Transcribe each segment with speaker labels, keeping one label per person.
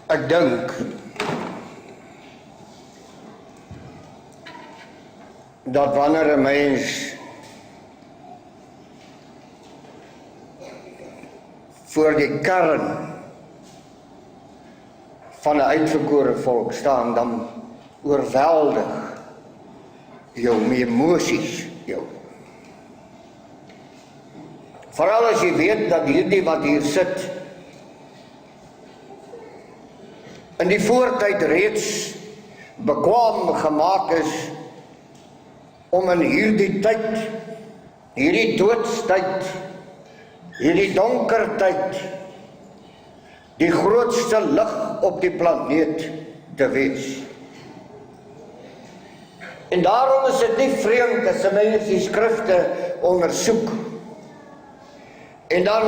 Speaker 1: Ek dink dat wanneer 'n mens voor die kern van 'n uitverkore volk staan, dan oorweldig jou emosies jou. Veral as jy weet dat hierdie wat hier sit in die voortyd reeds bekwaam gemaak is om in hierdie tyd, hierdie doodstyd, hierdie donker tyd, die grootste lig op die planeet te wees. En daarom is dit nie vreemd as 'n mens die skrifte ondersoek en dan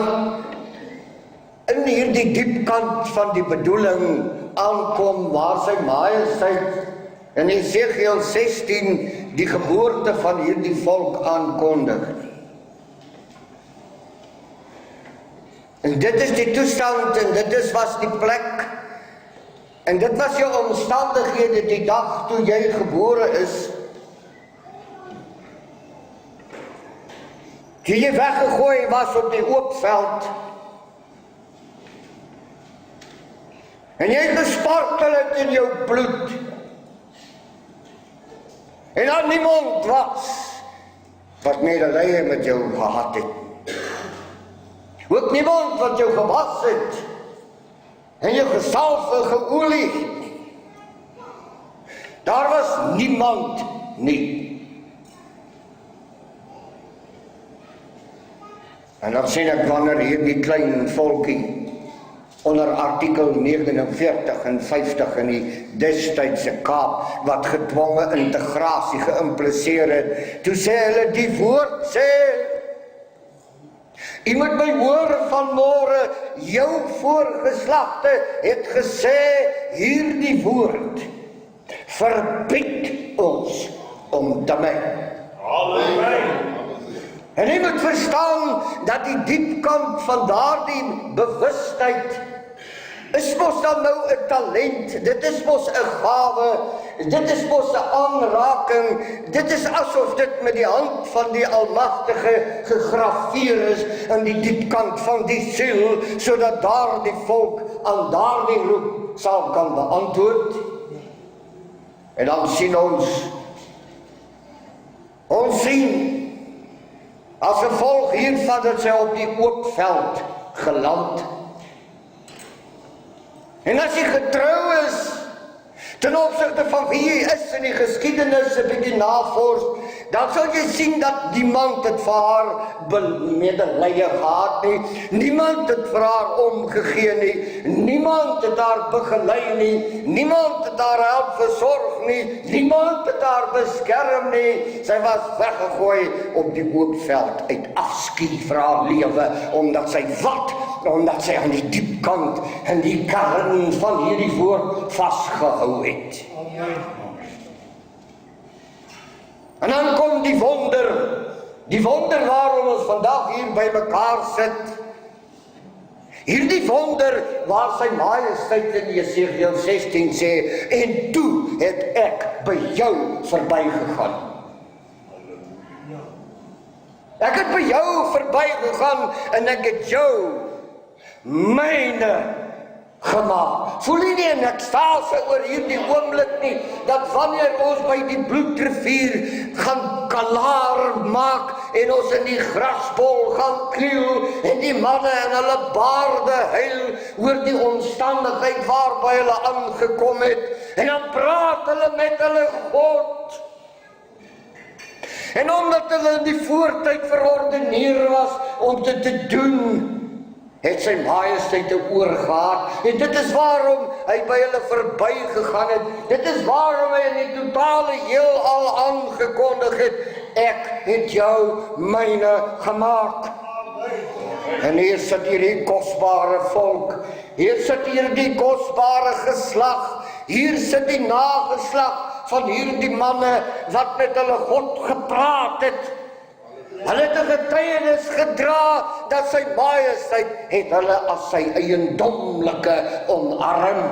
Speaker 1: in hierdie diep kant van die bedoeling aankom waar sy majesteit in Esegiel 16 die geboorte van hierdie volk aankondig. En dit is die toestand en dit was die plek en dit was jou omstandighede die dag toe jy gebore is. Toe jy weggegooi was op die oop veld en jy gespartel het in jou bloed en daar niemand was wat medelee met jou gehad het. Ook niemand wat jou gewas het en jou gesalf en geolie het. Daar was niemand nie. En dan sien ek wanneer hierdie klein volkie onder artikel 49 en 50 in die destydse Kaap wat gedwonge integrasie geïmpliseer het, toe sê hulle die woord sê, u moet my hoor vanmôre, jou voorgeslagte het gesê, hierdie woord verbied ons om te my. Amen. En jy moet verstaan dat die diepkant van daardie bewustheid is mos dan nou 'n talent, dit is mos 'n gawe, dit is mos 'n aanraking, dit is asof dit met die hand van die Almagtige gegraveer is in die diepkant van die siel, sodat daardie volk aan daardie roep sal kan beantwoord. En dan sien ons sien as gevolg hiervan dat sy op die oop veld geland. En as jy getrou is ten opsigte van wie jy is in die geskiedenis 'n bietjie navors, dan sal jy sien dat niemand het vir haar medelee gehad nie, niemand het vir haar omgegee nie, niemand het haar begelei nie, niemand het haar help versorg nie, niemand het haar beskerm nie. Sy was weggegooi op die oop veld uit afskuw vir haar lewe, omdat sy aan die diepkant en die kern van hierdie woord vasgehou het. En dan kom die wonder waarom ons vandag hier by mekaar sit. Hierdie wonder waar sy majesteit in Esegiel 16 sê, en toe het ek by jou verbygegaan. Ek het by jou verbygegaan en ek het jou myne gemaak. Voel jy nie in ekstase oor hierdie oomblik nie, dat wanneer ons by die bloedrivier gaan kalaar maak en ons in die grasbol gaan kniel en die manne in hulle baarde huil oor die omstandigheid waarby hulle aangekom het, en dan praat hulle met hulle God. En omdat hulle in die voortyd verordeneer was om dit te doen, het sy majesteit 'n oor gehad, en dit is waarom hy by hulle verbygegaan het, dit is waarom hy in die totale heelal aangekondig het, ek het jou myne gemaak. En hier sit hierdie kosbare volk, hier sit hierdie kosbare geslag, hier sit die nageslag van hierdie manne wat met hulle God gepraat het. Hulle het 'n getuienis gedra dat sy majesteit het hulle as sy eiendomlike omarm.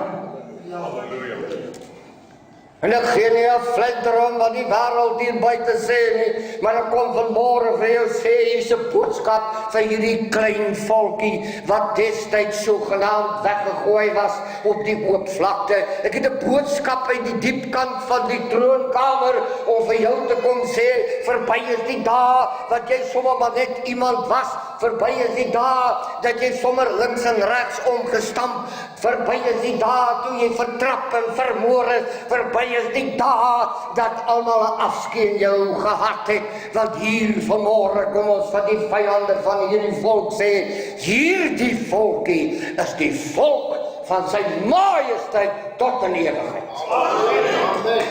Speaker 1: En ek gee nie 'n fluiter om wat die wêreld hier buite sê nie, maar ek kom vanmôre vir jou sê, hier's 'n boodskap vir hierdie klein volkie, wat destyds sogenaamd weggegooi was op die oop vlakte. Ek het 'n boodskap uit die diep kant van die troonkamer, om vir jou te kom sê, verby is die dae, wat jy sommer maar net iemand was, verby is die dae, dat jy sommer links en regs omgestamp, verby is die dae, toe jy vertrap en vermoor is, verby is die dae, dat almal 'n afskeid in jou gehad het, want hier vanmôre kom ons van die vyande van hierdie volk sê, hierdie volkie is die volk van sy majesteit tot in ewigheid. Amen.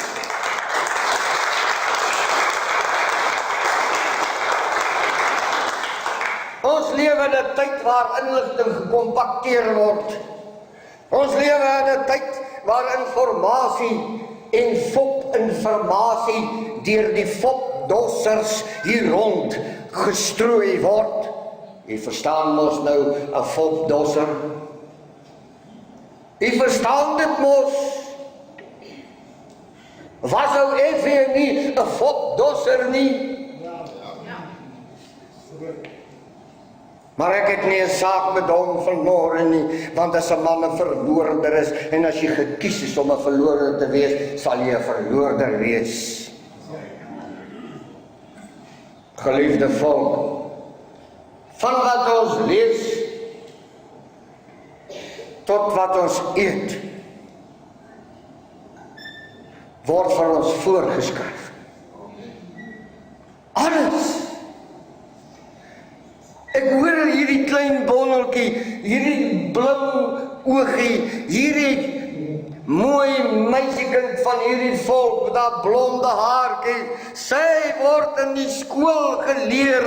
Speaker 1: Ons lewe in 'n tyd waar inligting gekompakteer word. Ons lewe in 'n tyd waar informasie en fopinformasie deur die fopdossers hier rond gestrooi word. Jy verstaan mos nou 'n fopdosser. Jy verstaan dit mos. Was ou effe nie 'n fopdosser nie? Maar ek het nie 'n saak met hom vanmôre nie, want as 'n man 'n verloorder is, en as jy gekies is om 'n verloorder te wees, sal jy 'n verloorder wees. Geliefde volk, van wat ons lees, tot wat ons eet, word vir ons voorgeskryf. Alles. Ek hoor hierdie klein bonneltjie, hierdie blou oogie, hierdie mooi meisiekind van hierdie volk met haar blonde haartjie, sy word in die skool geleer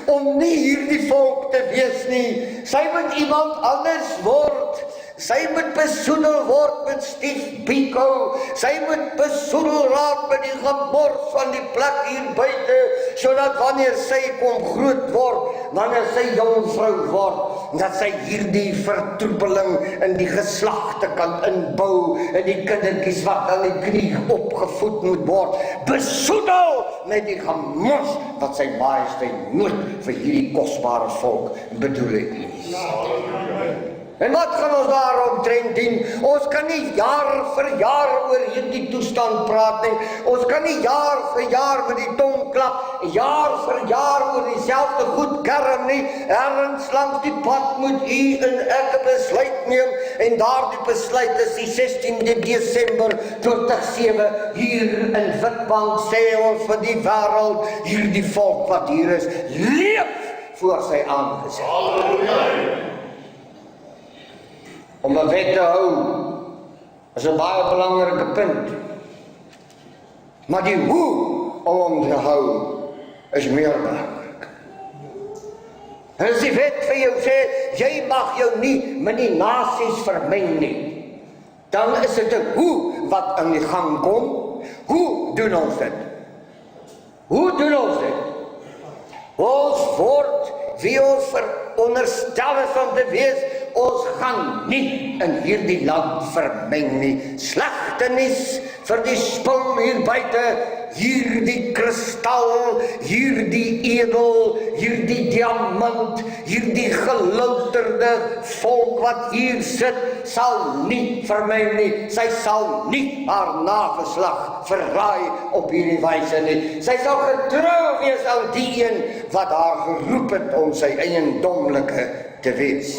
Speaker 1: om nie hierdie volk te wees nie. Sy moet iemand anders word. Sy moet besoedel word met stief biko. Sy moet besoedel raak met die gemors van die plek hier buite, sodat wanneer sy kom groot word, wanneer sy jong vrou word, dat sy hierdie vertroebeling in die geslagte kan inbou, en die kindertjies wat aan die knie opgevoed moet word, besoedel met die gemors wat sy majesteit nooit vir hierdie kosbare volk bedoel het nie. En wat gaan ons daaromtrent doen? Ons kan nie jaar vir jaar oor hierdie toestand praat nie. Ons kan nie jaar vir jaar met die tong klap, jaar vir jaar oor dieselfde goed kerm nie. Ergens langs die pad moet u en ek 'n besluit neem, en daardie besluit is die 16de Desember 2007 hier in Witbank. Sê ons vir die wêreld, hierdie volk wat hier is, leef voor sy aangesig. Halleluja. Om 'n wet te hou is 'n baie belangrike punt. Maar die hoe om hom te hou is meer belangrik. En as die wet vir jou sê, jy mag jou nie met die nasies vermeng nie, dan is dit 'n hoe wat in die gang kom. Hoe doen ons dit? Hoe doen ons dit? Ons word wie ons veronderstel is om te wees. Ons gaan nie in hierdie land vermeng nie. Slegte nuus vir die spul hier buite, hierdie kristal, hierdie edel, hierdie diamant, hierdie gelouterde volk wat hier sit, sal nie vermeng nie. Sy sal nie haar nageslag verraai op hierdie wyse nie. Sy sal getrou wees aan die een wat haar geroep het om sy eiendomlike te wees.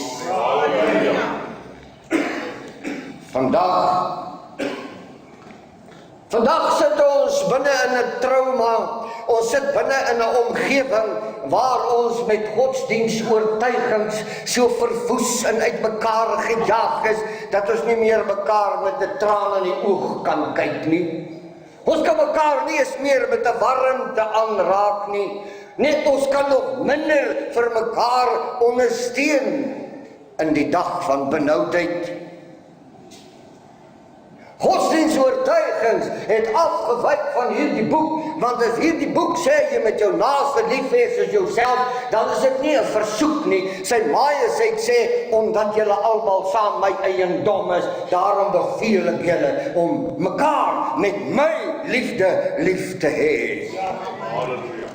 Speaker 1: Vandag sit ons binne in 'n trauma. Ons sit binne in 'n omgewing waar ons met godsdienstoortuigings so verwoes en uitmekaar gejaag is, dat ons nie meer mekaar met 'n traan in die oog kan kyk nie. Ons kan mekaar nie eens meer met 'n warmte aanraak nie. Net ons kan nog minder vir mekaar ondersteun in die dag van benoudheid. Godsdienstoortuigings het afgewyk van hierdie boek, want as hierdie boek sê jy met jou naaste lief hê soos jouself, dan is dit nie 'n versoek nie. Sy Majesteit sê, omdat julle almal saam my eiendom is, daarom beveel ek julle om mekaar met my liefde lief te hê.
Speaker 2: Halleluja.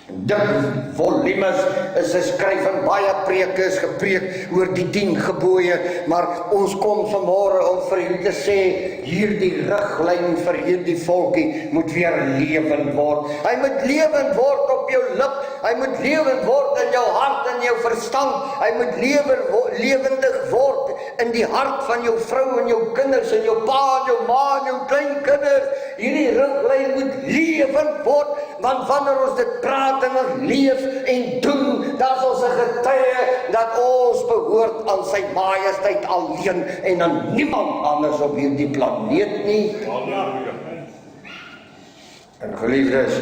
Speaker 1: Dik volumes is geskryf en baie preke is gepreek oor die 10 gebooie, maar ons kom vanmôre om vir julle te sê, hierdie riglyn vir hierdie volkie moet weer lewend word. Hy moet lewend word op jou lip, hy moet lewend word in jou hart en jou verstand, hy moet lewendig word in die hart van jou vrou en jou kinders en jou pa en jou ma en jou kleinkinders. Hierdie riglyn moet lewend word, want wanneer ons dit praat en ons leef en doen, dan is ons 'n getuie dat ons behoort aan sy Majesteit alleen en aan niemand anders op hierdie planeet nie.
Speaker 2: Halleluja.
Speaker 1: En geliefdes,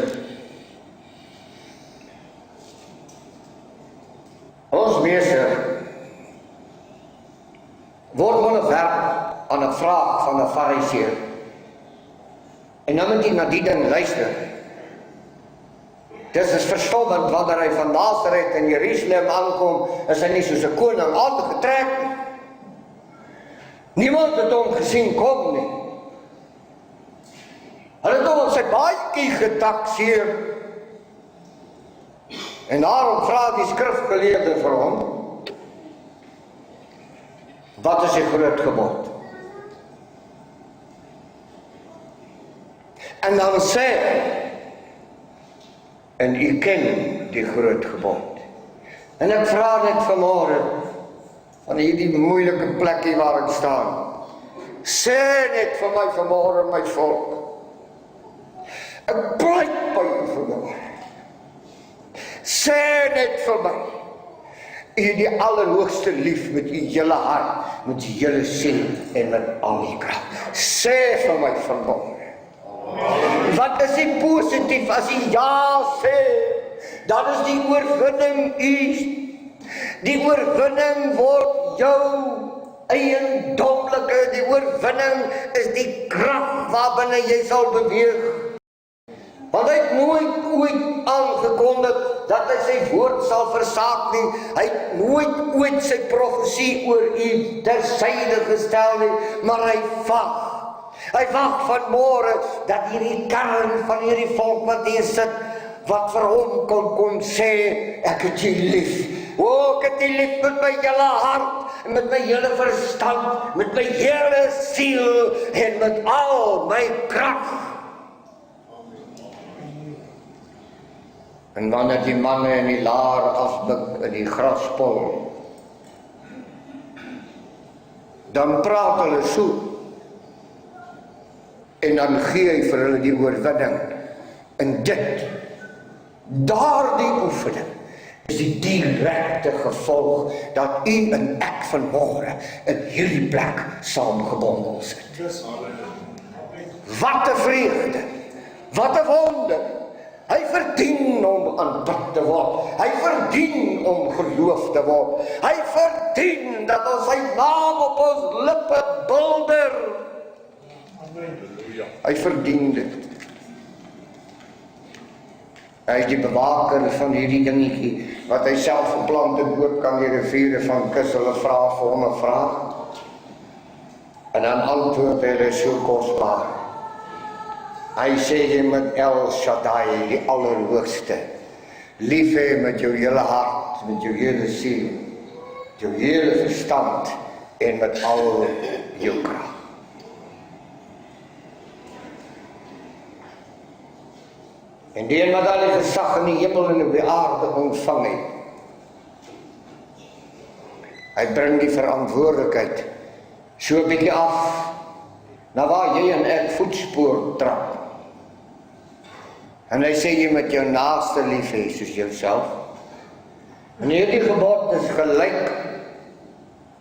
Speaker 1: ons meester word onderwerp aan 'n vraag van 'n Fariseer. En nou moet jy na die ding luister. Dit is verstommend, wanneer hy van Nazareth in Jerusalem aankom, is hy nie soos 'n koning aangetrek nie. Niemand het hom gesien kom nie. Hulle het hom op sy baadjie getakseer. En daarom vra die skrifgeleerde vir hom, wat is die groot gebod? En dan sê hy, en u ken die groot gebod. En ek vra net vanmôre, van hierdie moeilike plekkie waar ek staan, sê net vir my vanmôre, my volk, ek pleit by u vanmôre, sê net vir my, u die allerhoogste lief met u hele hart, met u hele siel en met al die krag. Sê vir my vanmôre, wat is die positief as jy ja sê? Dan is die oorwinning u. Die oorwinning word jou eiendomlike. Die oorwinning is die krag waarbinne jy sal beweeg. Want hy het nooit ooit aangekondig dat hy sy woord sal versaak nie. Hy het nooit ooit sy profesie oor u tersyde gestel nie, maar hy wag. Hy wag vanmôre dat hierdie kern van hierdie volk wat hier sit, wat vir hom kom sê, ek het u lief. O, ek het u lief met my hele hart, met my hele verstand, met my hele siel en met al my krag. En wanneer die manne in die laar afbuk in die graspol, dan praat hulle so. En dan gee hy vir hulle die oorwinning. En dit, daardie oefening, is die direkte gevolg dat u en ek vanmôre in hierdie plek saamgebondel sit. Wat 'n vreugde, wat 'n wonder. Hy verdien om aanbid te word. Hy verdien om geloof te word. Hy verdien dat ons sy naam op ons lippe bulder. Hy verdien dit. Hy is die bewaker van hierdie dingetjie, wat hy self geplant het ook aan die riviere van Kus. Hulle vra vir hom 'n vraag, en dan antwoord hy so kosbaar. Hy sê jy met El Shaddai, die allerhoogste, lief hê met jou hele hart, met jou hele siel, met jou hele verstand, en met al jou krag. En die wat al die gesag in die hemel en op die aarde ontvang het, hy bring die verantwoordelikheid so 'n bietjie af, na waar jy en ek voetspoor trap. En hy sê jy met jou naaste lief hê soos jouself. En hierdie gebod is gelyk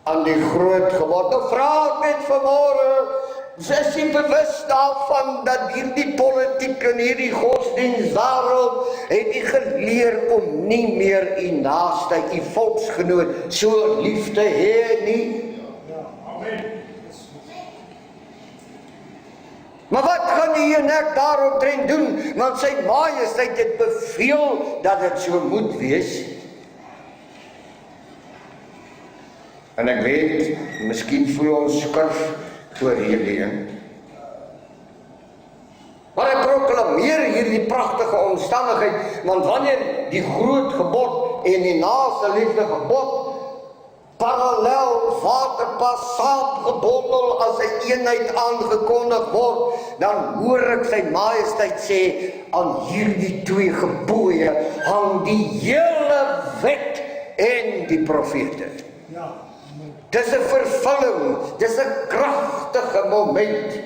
Speaker 1: aan die groot gebod. Nou vra ek net vanmôre, is jy bewus daarvan dat hierdie politiek en hierdie godsdienstwêreld het u geleer om nie meer u naaste, u volksgenoot so lief te hê nie? Amen. Maar wat gaan die en ek daaromtrent doen? Want sy majesteit het beveel dat dit so moet wees. En ek weet, miskien voel ons skurf oor hierdie een. Maar hy proklameer hierdie pragtige omstandigheid, want wanneer die groot gebod en die naaste liefde gebod parallel waterpas saamgebondel as 'n eenheid aangekondig word, dan hoor ek sy majesteit sê, aan hierdie twee gebooie hang die hele wet en die profete. Dis 'n vervulling, dis 'n kragtige moment.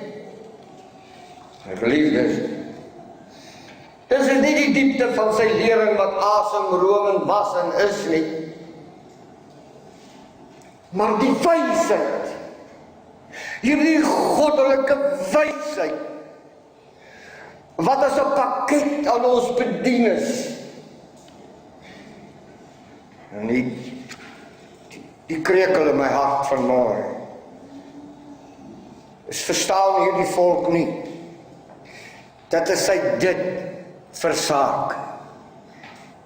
Speaker 1: Geliefdes, dis is nie die diepte van sy lering wat asemrowend was en is nie, maar die wysheid, hierdie goddelike wysheid, wat as 'n pakket aan ons bedien is. En die krekel in my hart vanmôre is, verstaan hierdie volk nie, dat as sy dit versaak,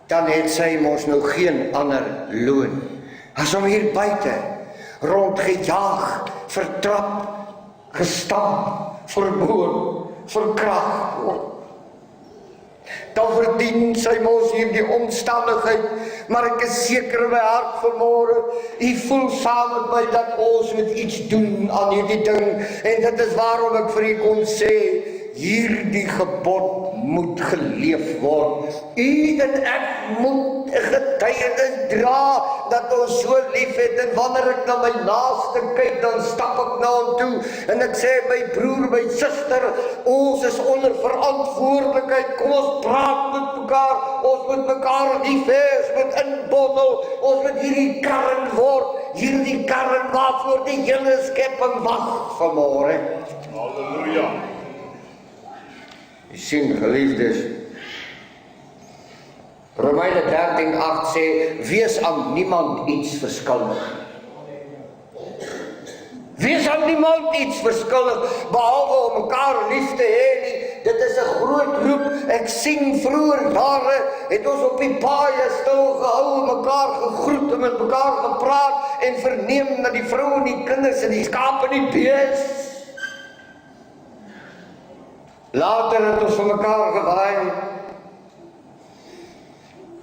Speaker 1: dan het sy mos nou geen ander loon as om hier buite rondgejaag, vertrap, gestamp, vermoor, verkragt word. Dan verdien sy mos hierdie omstandigheid, maar ek is seker in my hart vanmôre, u voel saam met my dat ons moet iets doen aan hierdie ding, en dit is waarom ek vir u kom sê, hierdie gebod moet geleef word. U en ek moet 'n getuienis dra dat ons so lief het, en wanneer ek na my naaste kyk, dan stap ek na hom toe en ek sê, my broer, my suster, ons is onder verantwoordelikheid, kom ons praat met mekaar, ons moet mekaar lief hê, ons moet inbondel, ons moet hierdie karren word, hierdie karren waarvoor die hele skepping wag vanmôre.
Speaker 2: Halleluja.
Speaker 1: U sien, geliefdes, Romeine 13:8 sê, wees aan niemand iets verskuldig. Wees aan niemand iets verskuldig, behalwe om mekaar lief te hê nie. Dit is 'n groot roep. Ek sien vroeër jare het ons op die paaie stil gehou en mekaar gegroet en met mekaar gepraat en verneem na die vrou en die kinders en die skaap en die bees. Later het ons vir mekaar gewaai,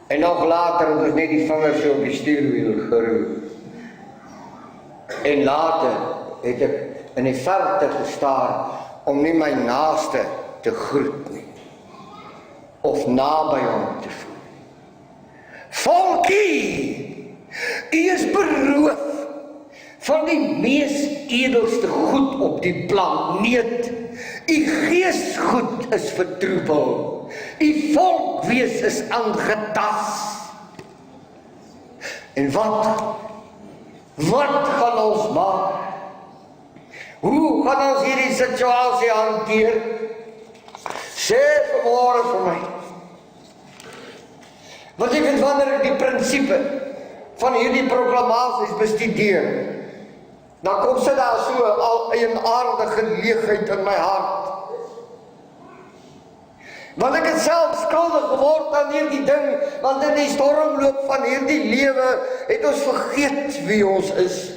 Speaker 1: en nog later het ons net die vingers so op die stuurwiel geroep. En later het ek in die verte gestaar om nie my naaste te groet nie, of naby hom te voel. Volkie, u is beroof van die mees edelste goed op die planeet. U geesgoed is vertroebel. U volkwees is aangetast. En wat gaan ons maak? Hoe gaan ons hierdie situasie hanteer? Sê vanmôre vir my. Want ek weet wanneer ek die prinsipe van hierdie proklamasies bestudeer, dan kom sit daar so al 'n aardige leegheid in my hart. Want ek het self skuldig geword aan hierdie ding, want in die stormloop van hierdie lewe het ons vergeet wie ons is.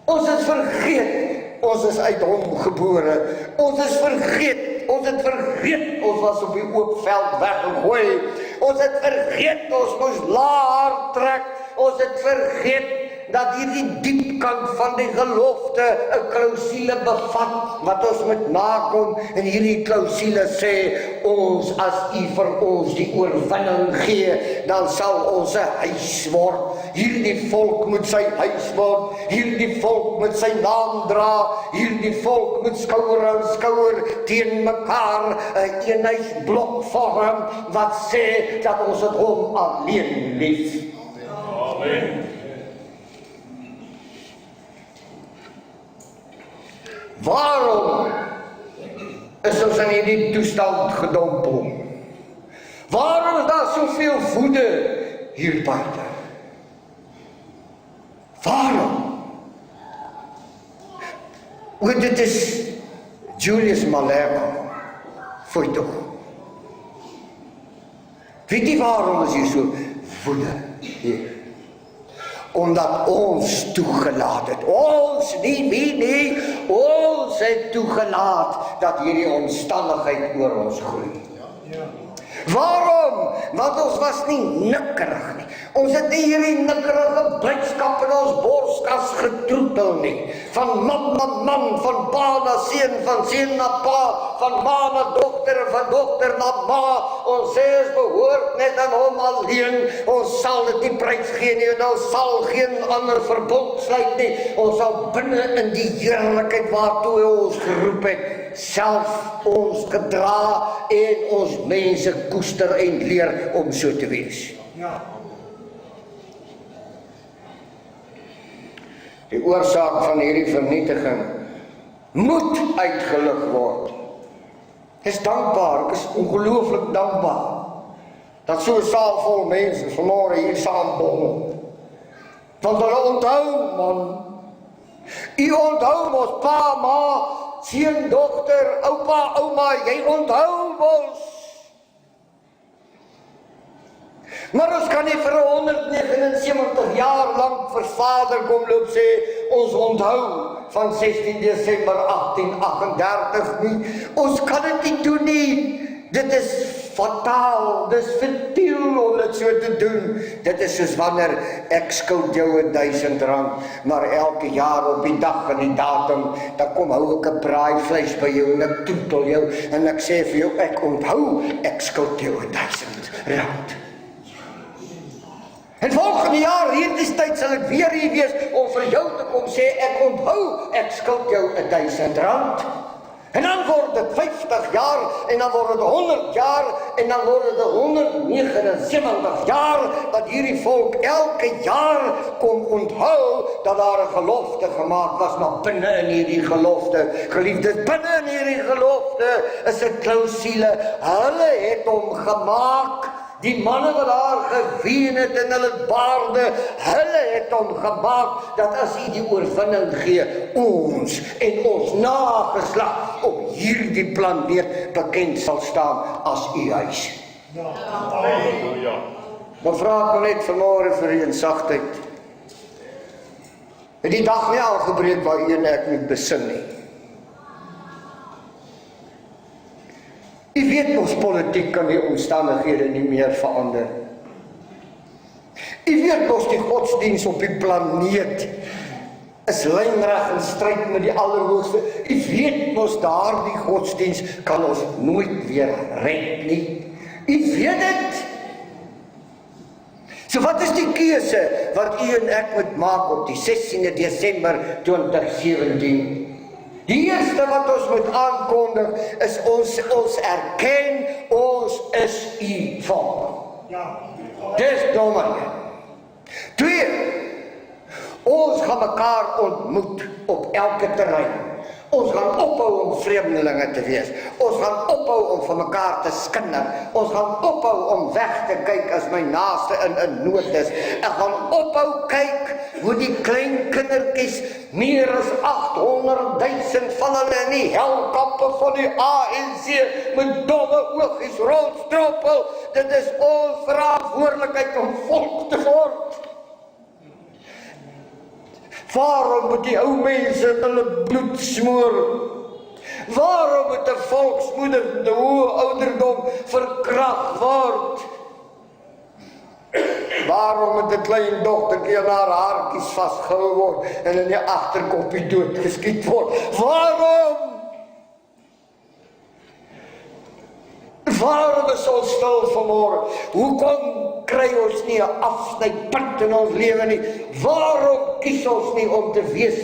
Speaker 1: Ons het vergeet, ons is uit hom gebore. Ons het vergeet, ons was op die oop veld weggegooi. Ons het vergeet, ons moes laar trek. Ons het vergeet dat hierdie diepkant van die gelofte 'n klousule bevat wat ons moet nakom, en hierdie klousule sê, ons, as u vir ons die oorwinning gee, dan sal ons 'n huis word. Hierdie volk moet sy huis word, hierdie volk moet sy naam dra, hierdie volk moet skouer aan skouer teen mekaar 'n eenheidsblok vorm wat sê dat ons het hom alleen lief.
Speaker 2: Amen.
Speaker 1: Waarom is ons in hierdie toestand gedompel? Waarom is daar soveel woede hier buite? Waarom? Want dit is Julius Malema, foei tog. Weet jy waarom is hier so woede hier? Omdat ons toegelaat het. Ons, nie wie nie, ons het toegelaat dat hierdie omstandigheid oor ons groei. Waarom? Want ons was nie nikkerig nie. Ons het nie hierdie nikkerige blydskap in ons borskas getroetel nie. Van man na man, van pa na seun, van seun na pa, van ma na dogter, van dogter na ma. Ons sê ons behoort net aan hom alleen. Ons sal dit nie prys gee nie, en ons sal geen ander verbond sluit nie. Ons sal binne in die heerlikheid waartoe hy ons geroep het, self ons gedra en ons mense koester en leer om so te wees. Die oorsaak van hierdie vernietiging moet uitgelig word. Ek is dankbaar, ek is ongelooflik dankbaar dat so 'n saal vol mense vanmôre hier saam borrel. Want hulle onthou, man. U onthou mos pa, ma, seun, dogter, oupa, ouma, jy onthou mos. Maar ons kan nie vir 179 jaar lank vir Vader kom loop sê, ons onthou van 16 Desember 1838 nie. Ons kan dit nie doen nie. Dit is fataal, dit is futiel om dit so te doen. Dit is soos wanneer ek skuld jou R1000, maar elke jaar op die dag en die datum, dan kom hou ek 'n braaivleis by jou en ek toetel jou en ek sê vir jou, ek onthou, ek skuld jou R1000. En volgende jaar, hierdie tyd sal ek weer hier wees om vir jou te kom sê, ek onthou, ek skuld jou R1000. En dan word dit 50 jaar, en dan word dit 100 jaar, en dan word dit 179 jaar, dat hierdie volk elke jaar kom onthou, dat daar 'n gelofte gemaak was, maar binne in hierdie gelofte, geliefdes, binne in hierdie gelofte, is 'n klousule, hulle het hom gemaak, die manne wat daar geween het in hulle baarde, hulle het hom gemaak, dat as hy die oorwinning gee, ons en ons nageslag op hierdie planeet bekend sal staan as u huis.
Speaker 2: Halleluja.
Speaker 1: Dan vra ek net vanmôre vir u in sagtheid. Het die dag nie aangebreek waar u en ek moet besin nie. U weet ons politiek kan die omstandighede nie meer verander. U weet ons die godsdienst op die planeet is lynreg in stryd met die Allerhoogste. U weet ons daardie godsdienst kan ons nooit weer red nie. U weet dit. So wat is die keuse wat u en ek moet maak op die 16 Desember 2017? Die eerste wat ons moet aankondig is ons erken, ons is u volk. Dis nommer 1. 2, ons gaan mekaar ontmoet op elke terrein. Ons gaan ophou om vreemdelinge te wees. Ons gaan ophou om van mekaar te skinder. Ons gaan ophou om weg te kyk as my naaste in nood is. Ek gaan ophou kyk hoe die klein kindertjies, meer as 800.000 van hulle in die helkampe van die ANC met domme oogies rondstrompel. Dit is ons verantwoordelikheid om volk te word. Waarom moet die ou mense hulle bloed smoor? Waarom moet 'n volksmoeder in 'n hoë ouderdom verkragt word? Waarom moet 'n klein dogtertjie aan haar haartjies vasgehou word en in die agterkoppie doodgeskiet word? Waarom? Waarom is ons stil vanmôre? Hoekom kry ons nie 'n afsnypunt in ons lewe nie? Waarom kies ons nie om te wees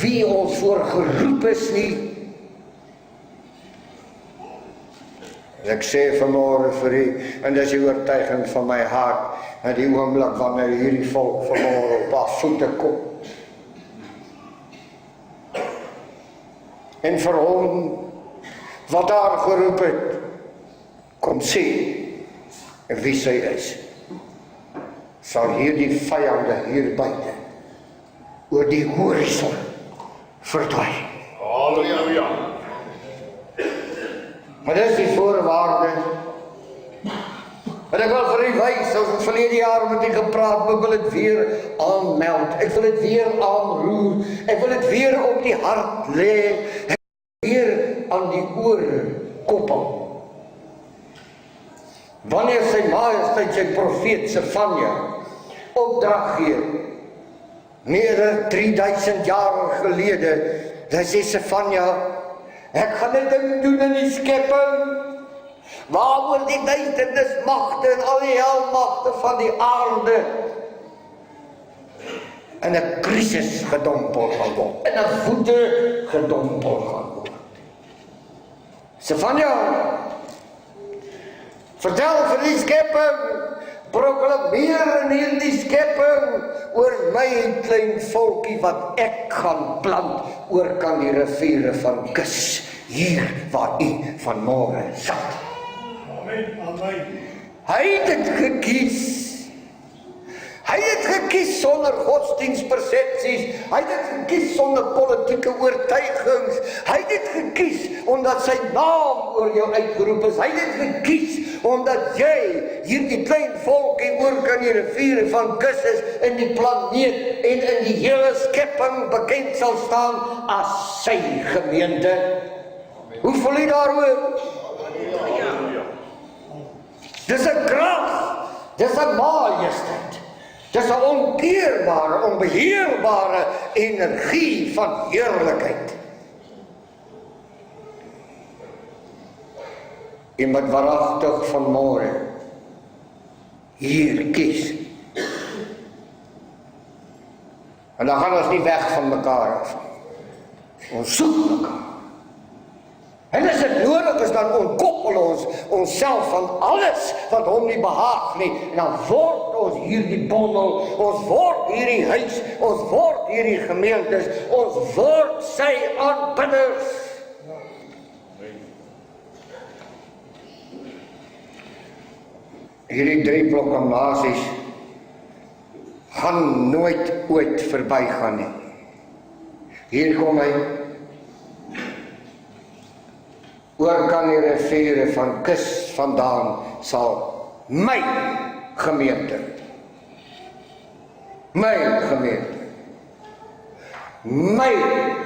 Speaker 1: wie ons voor geroep is nie? Ek sê vanmôre vir u, en dis die oortuiging van my hart, in die oomblik wanneer hierdie volk vanmôre op haar voete kom, en vir hom wat daar geroep het, kom sien wie sy is, sal hierdie vyande hier buite oor die horison verdwyn.
Speaker 2: Halleluja.
Speaker 1: Maar dis die voorwaarde. En ek wil vir u wys, ons het verlede jaar met u gepraat, maar ek wil dit weer aanmeld. Ek wil dit weer aanroer. Ek wil dit weer op die hart lê. Ek wil weer aan die ore koppel. Wanneer sy majesteit sy profeet Sefanja opdrag gee, meer dan 3000 jaar gelede, dan sê Sefanja, ek gaan 'n ding doen in die skepping, waaroor die duisternismagte en al die helmagte van die aarde in 'n krisis gedompel gaan word, in 'n voete gedompel gaan word. Sefanja, vertel vir die skepping, proklameer in hierdie skepping oor my klein volkie wat ek gaan plant oor kan die riviere van Kus, hier waar u vanmôre sat.
Speaker 2: Amen, amen.
Speaker 1: Hy het dit gekies. Hy het gekies sonder godsdienstpersepsies. Hy het dit gekies sonder politieke oortuigings. Hy het dit gekies omdat sy naam oor jou uitgeroep is. Hy het dit gekies omdat jy hierdie klein volkie oor kan die riviere van Kus is in die planeet en in die hele skepping bekend sal staan as sy gemeente. Hoe voel jy daaroor? Dis 'n krag, dis 'n majesteit. Dis 'n onkeerbare, onbeheerbare energie van heerlikheid. Jy moet waaragtig vanmôre hier kies. En dan gaan ons nie weg van mekaar af. Ons soek mekaar. En as dit nodig is, dan ontkoppel ons onsself van alles wat hom nie behaag nie. En dan word ons hierdie bondel, ons word hierdie huis, ons word hierdie gemeentes, ons word sy aanbidders. Hierdie 3 proklamasies gaan nooit ooit verbygaan nie. Hier kom hy. Oor kan die riviere van Kus vandaan sal my gemeente, my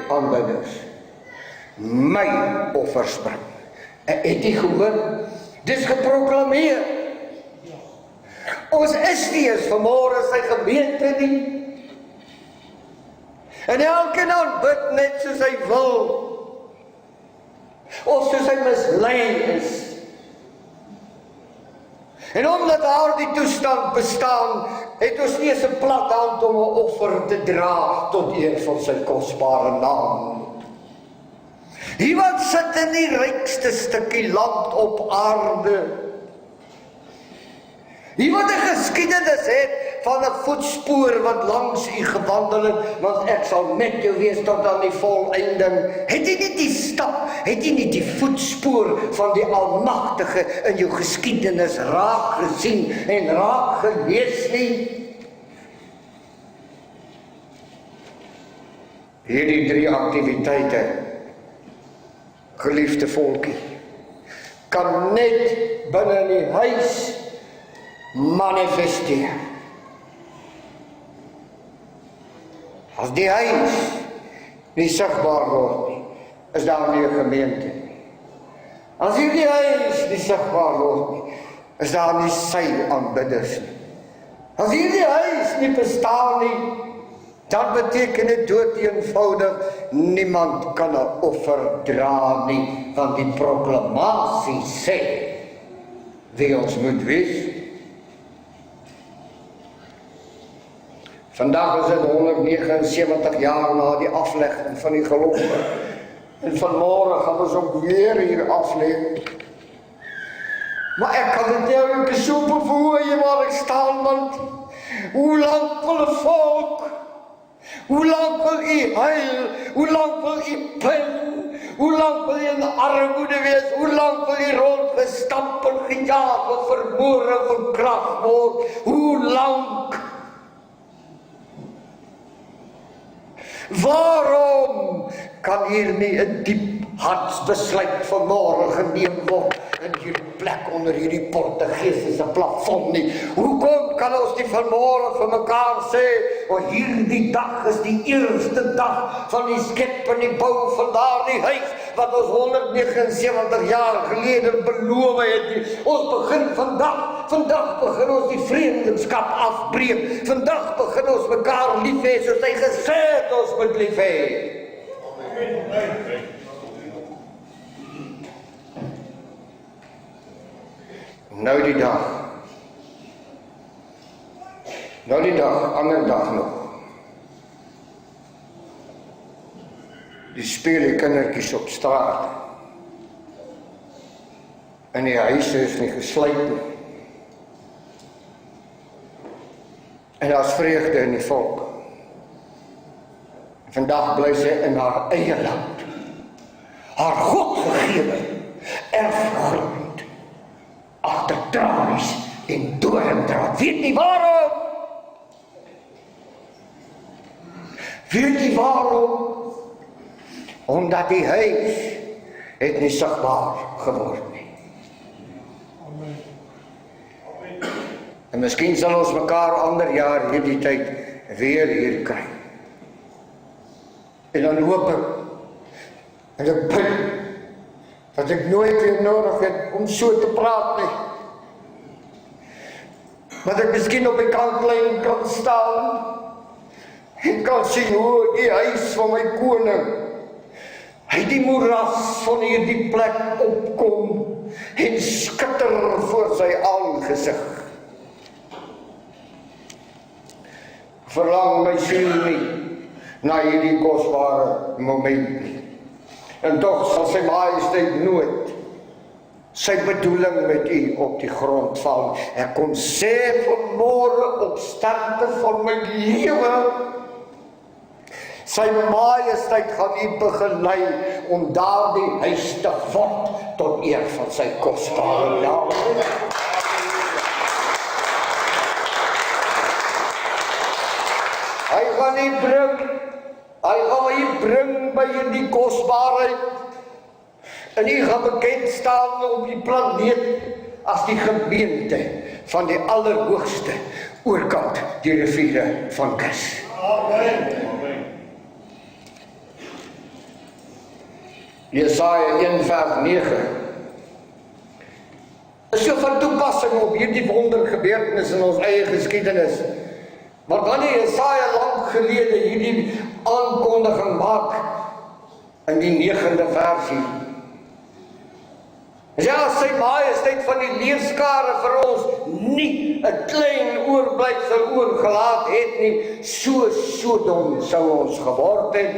Speaker 1: aanbidders, my offers bring. Het jy gehoor? Dis geproklameer. Ons is nie eens vanmôre sy gemeente nie. En elkeen aanbid net soos hy wil. Of soos hy mislei is. En omdat daardie toestand bestaan, het ons nie eens 'n plat hand om 'n offer te dra tot eer van sy kosbare naam. Iemand sit in die rykste stukkie land op aarde. Iemand 'n geskiedenis het van 'n voetspoor wat langs u gewandel het, want ek sal met jou wees tot aan die volëinding. Het jy nie die stap, het jy nie die voetspoor van die Almagtige in jou geskiedenis raak gesien en raak gelees nie? Hierdie 3 aktiwiteite, geliefde volkie, kan net binne in die huis manifesteer. As die huis nie sigbaar word nie, is daar nie 'n gemeente nie. As hierdie huis nie sigbaar word nie, is daar nie sy aanbidders nie. As hierdie huis nie bestaan nie, dan beteken dit dood eenvoudig, niemand kan 'n offer dra nie, want die proklamasie sê wie ons moet wees. Vandag is dit 179 jaar na die aflegging van die gelofte. En vanmôre gaan ons ook weer hier aflê. Maar ek kan dit nie op die soepe voor jy waar ek staan, want hoe lank wil 'n volk, hoe lank wil u huil, hoe lank wil u pyn, hoe lank wil jy in armoede wees, hoe lank wil jy rondgestamp en gejaag en vermoor en verkragt word, hoe lank? Waarom kan hier nie 'n diep hartsbesluit vanmôre geneem word in hierdie plek onder hierdie Portugese se plafon nie. Hoekom kan ons nie vanmôre vir mekaar sê, want hierdie dag is die eerste dag van die skep en die bou van daardie huis wat ons 179 jaar gelede beloof het. Ons begin vandag begin ons die vreemdelingskap afbreek. Vandag begin ons mekaar lief hê soos hy gesê het ons moet lief hê. Nou die dag, ander dag nog. Die speel die kindertjies op straat. En die huise is nie gesluit nie. En daar's vreugde in die volk. Vandag bly sy in haar eie land. Haar Godgegewe erfgrond. Agter tralies en doringdraad. Weet nie waarom? Weet nie waarom? Omdat die huis het nie sigbaar geword nie. En miskien sal ons mekaar ander jaar hierdie tyd weer hier kry. En dan hoop ek, en ek bid, dat ek nooit weer nodig het om so te praat nie. Maar ek miskien op die kantlyn kan staan, en kan sien hoe die huis van my koning, hy die moeras van hierdie plek opkom, en skitter voor sy aangesig. Verlang my siel nie, na hierdie kosbare moment nie. En tog sal sy majesteit nooit sy bedoeling met u op die grond val. Ek kom sê vanmôre op sterkte van my lewe, sy majesteit gaan u begelei om daardie huis te word tot eer van sy kosbare naam. Hy gaan u bring by die kosbaarheid, en u gaan bekend staan op die planeet as die gemeente van die allerhoogste oorkant die riviere van Kus.
Speaker 2: Amen.
Speaker 1: Jesaja 1:9 is so van toepassing op hierdie wondergebeurtenis in ons eie geskiedenis. Maar wanneer Jesaja lank gelede hierdie aankondiging maak in die 9de versie, ja, sy majesteit van die leerskare vir ons nie 'n klein oorblyfsel oorgelaat het nie, so Sodom sou ons geword het,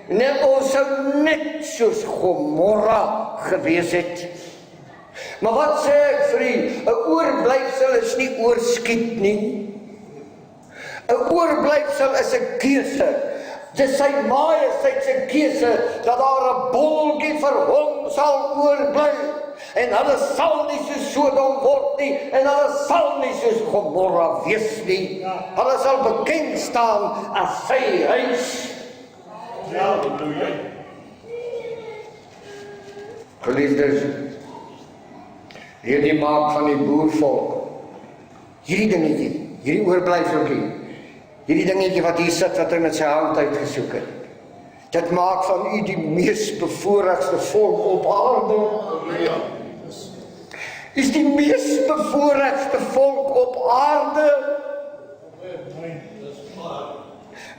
Speaker 1: net ons sou net soos Gomorra gewees het. Maar wat sê ek vir u, 'n oorblyfsel is nie oorskiet nie. 'n oorblyfsel is 'n keuse. Dit is sy majesteit se keuse dat daar 'n bolletjie vir hom sal oorbly. En hulle sal nie soos Sodom word nie, en hulle sal nie soos Gomorra wees nie. Hulle sal bekend staan as sy huis. Geliefdes, hierdie maak van die boervolk, hierdie dingetjie, hierdie oorblyfseltjie, hierdie dingetjie wat hier sit, wat hy met sy hand uitgesoek het, dit maak van u die mees bevoorregte volk op aarde. Is die mees bevoorregte volk op aarde.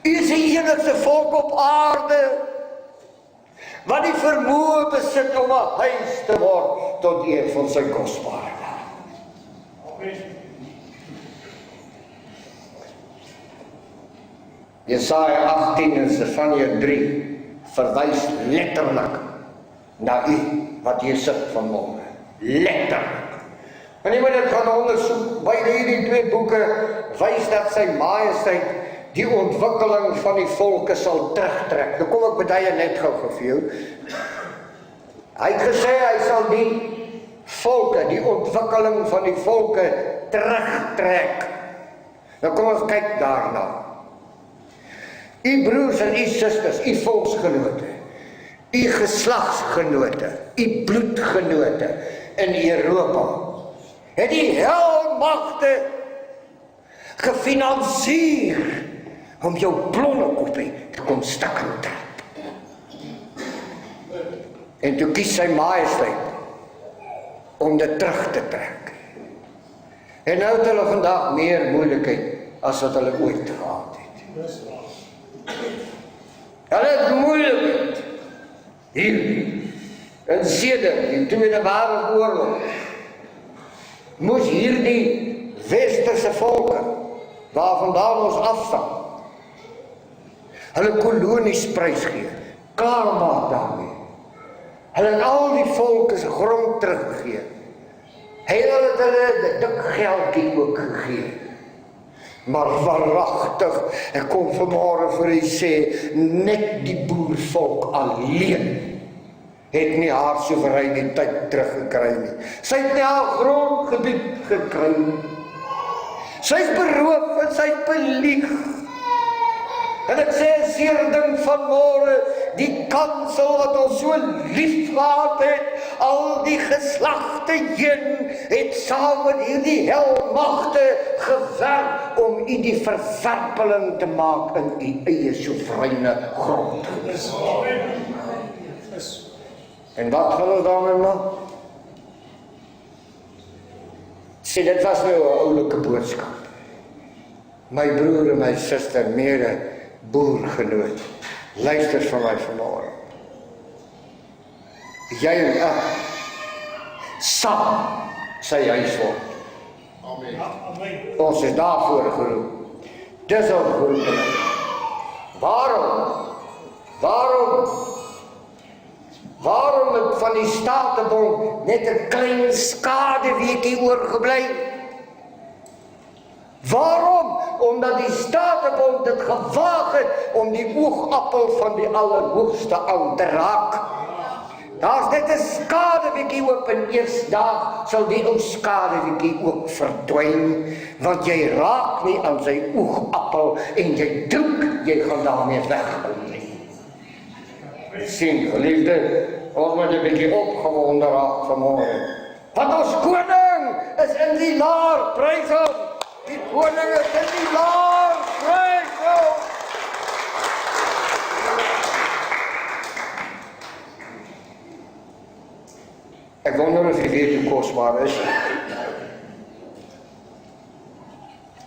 Speaker 1: U is die enigste volk op aarde wat die vermoë besit om 'n huis te word tot eer van sy kosbare naam. Jesaja 18 en Sefanja 3 verwys letterlik na u wat hier sit vanmôre. Letterlik. En jy moet dit gaan ondersoek. Beide hierdie twee boeke wys dat sy majesteit die ontwikkeling van die volke sal terugtrek. Nou kom ek baie net gou vir jou. Hy het gesê hy sal die volke, die ontwikkeling van die volke terugtrek. Nou kom ons kyk daarna. U broers en u susters, u volksgenote, u geslagsgenote, u bloedgenote in Europa, het die helmagte gefinansier om jou blonde koppie te kom stik en trap. En toe kies sy majesteit om dit terug te trek. En nou het hulle vandag meer moeilikheid as wat hulle ooit gehad het. Hulle het moeilikheid hier in sedert die Tweede Wêreldoorlog moes hierdie westerse volke waarvandaan ons afstam hulle kolonies prysgee, klaar maak daarmee. Hulle het al die volke se grond teruggegee. Het hulle dik geldjie ook gegee. Maar waaragtig, ek kom vanmôre vir u sê, net die boervolk alleen het nie haar soewereiniteit teruggekry nie. Sy het nie haar grondgebied gekry nie. Sy is beroof en sy het belieg. En ek sê 'n seer ding vanmôre, die kansel wat ons so lief gehad het, al die geslagte heen, het saam met hierdie helmagte gewerk om u die verwerpeling te maak in u eie soewereine grondgebied. En wat gaan ons daarmee maak? Sê, dit was nou 'n oulike boodskap. My broer en my suster, mede boergenoot, luister vir my vanmôre. Jy en ek, saam sy huis word.
Speaker 2: Amen.
Speaker 1: Ons is daarvoor geroep. Dis ons geroepenis. Waarom het van die Statebond net 'n klein skadeweekie oorgebly? Waarom? Omdat die Statebond dit gewaag het om die oogappel van die Allerhoogste aan te raak. Daar's net 'n skadeweekie oop en eers daar sal die ou skadeweekie ook verdwyn, want jy raak nie aan sy oogappel en jy dink jy gaan daarmee wegkom nie. Sien, geliefde, ons moet 'n bietjie opgewonde raak vanmôre. Want ons koning is in die laar, prys hom. Die koning is in die laar, prys hom. Ek wonder of jy weet hoe kosbaar is.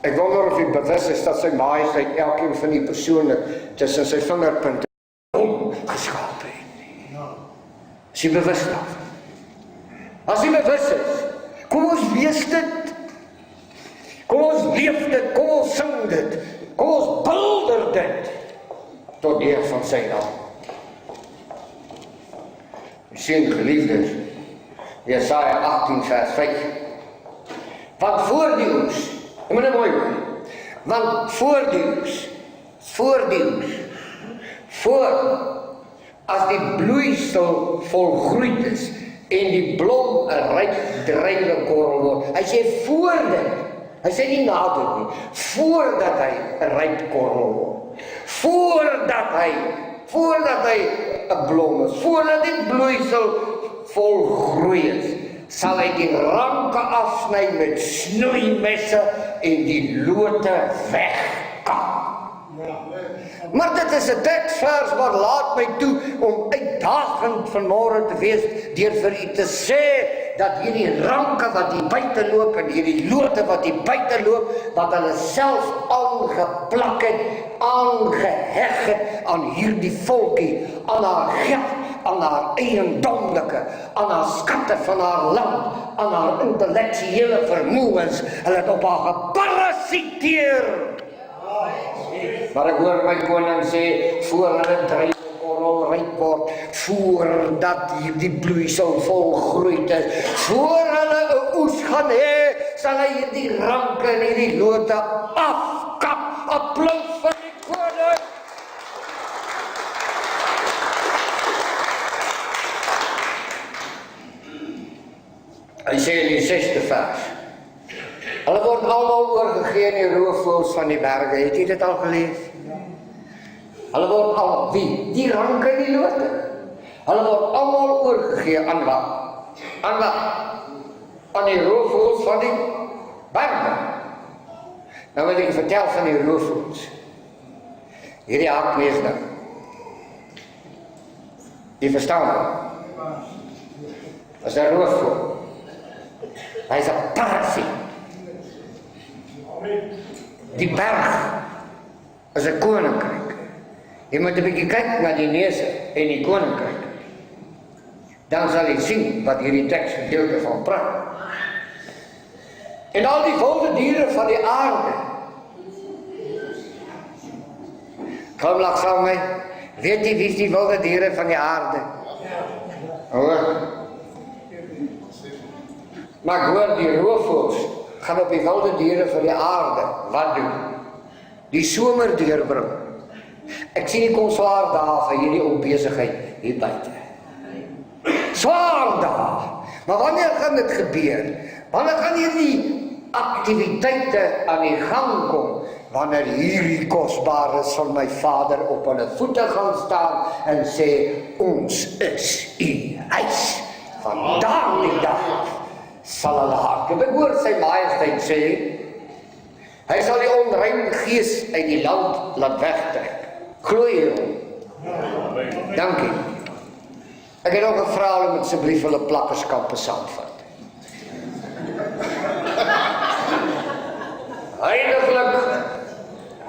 Speaker 1: Ek wonder of jy bewus is dat sy majesteit elkeen van die persone tussen sy vingerpunte omgeskaap het. Is jy bewus daarvan? As jy bewus is, kom ons wees dit. Kom ons leef dit, kom ons sing dit, kom ons bilder dit tot eer van sy naam. U sien, geliefdes, Jesaja 18 vers 5. Want voor die oes, ek moet nou mooi hoor, want voor die oes, as die bloeisel volgroeid is en die blom 'n ryk druiwekorrel word. Hy sê voor dit, hy sê nie na dit nie, voordat hy 'n ryk korrel word. Voordat hy 'n blom is, voordat die bloeisel volgroei is, sal hy die ranke afsny met snoeimesse en die lote wegkap. Maar dit is 'n teksvers wat laat my toe om uitdagend vanmôre te wees deur vir u te sê dat hierdie ranke wat hier buite loop en hierdie lote wat hier buite loop, wat hulle self aangeplak het, aangeheg het aan hierdie volkie, aan haar geld, aan haar eiendomlike, aan haar skatte van haar land, aan haar intellektuele vermoëns, hulle het op haar geparasiteer. Maar ek hoor my koning sê, voor hulle druiwekorrel ryp word, voordat hierdie bloeisel volgroeid is, voor hulle 'n oes gaan hê, sal hy hierdie ranke en hierdie lote afkap. Applaus vir die koning. Hy sê in die 6de vers, hulle word almal oorgegee in die roofvoëls van die berge. Het jy dit al gelees? Hulle word al wie? Die ranke en die lote. Hulle word almal oorgegee aan wat? Aan wat? Aan die roofvoëls van die berge. Nou wil ek vertel van die roofvoëls. Hierdie hakmeester. Jy verstaan wat? As 'n roofvoël. Hy is 'n parasiet. Die berg is 'n koninkryk. Jy moet 'n bietjie kyk na die neuse en die koninkryk. Dan sal jy sien wat hierdie teksgedeelte van praat. En al die wilde diere van die aarde. Glimlag saam met my. Weet jy wie is die wilde diere van die aarde? Hoor. Maar ek hoor die roofvoëls gaan op die wilde diere van die aarde wat doen? Die somer deurbring. Ek sien die kom swaar dae vir hierdie onbesigheid hier buite. Swaar dae. Maar wanneer gaan dit gebeur? Wanneer gaan hierdie aktiwiteite aan die gang kom? Wanneer hierdie kosbares van my Vader op hulle voete gaan staan en sê, ons is u huis. Van daardie dag sal hulle harte. Ek hoor sy majesteit sê, hy sal die onrein gees uit die land laat wegtrek. Glo jy hom? Dankie. Ek het ook gevra om asseblief hulle plakkerskampe saamvat.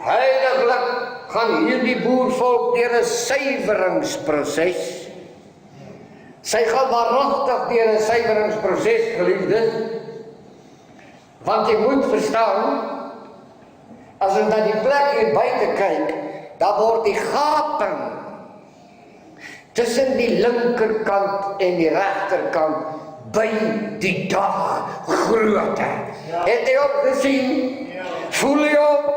Speaker 1: Heiliglik gaan hierdie boervolk deur 'n suiweringsproses. Sy gaan waaragtig deur 'n suiweringsproses, geliefdes. Want jy moet verstaan, as ons na die plek hier buite kyk, dan word die gaping tussen die linkerkant en die regterkant by die dag groter. Het jy ook gesien? Voel jy op?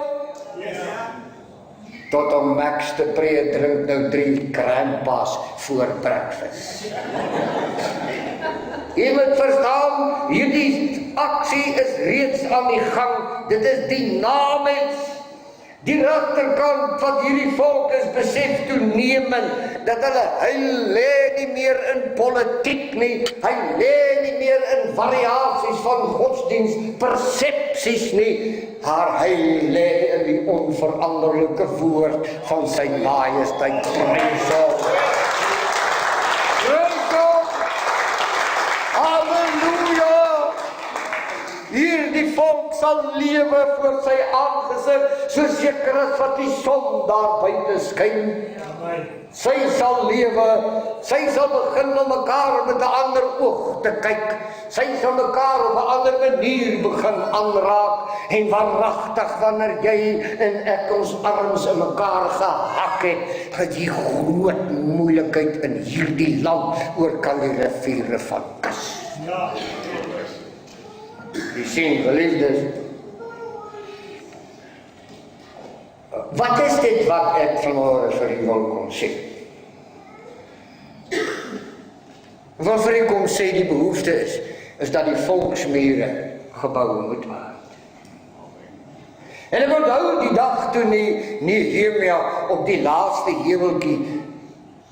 Speaker 1: Tot om Max te pree drink nou 3 grandpas voor breakfast. Jy moet verstaan, hierdie aksie is reeds aan die gang. Dit is dynamies. Die regterkant van hierdie volk is besef toenemend dat hy lê nie meer in politiek nie, hy lê nie meer in variasies van godsdienst, persepsies nie, maar hy lê in die onveranderlike woord van sy majesteit. Prys hom. Halleluja! Hierdie volk sal lewe voor sy aangesig, so seker as wat die son daar buite skyn. Sy sal lewe, sy sal begin om mekaar met 'n ander oog te kyk. Sy sal mekaar op 'n ander manier begin aanraak. En waaragtig wanneer jy en ek ons arms in mekaar gehak het, dat die groot moeilikheid in hierdie land oor kan die riviere van kus. Ja. Die sien, geliefdes. Wat is dit wat ek vanmôre vir u wil kom sê? Wat vir u kom sê die behoefte is dat die volksmure gebou moet word. En ek onthou die dag toe Nehemia op die laaste heuweltjie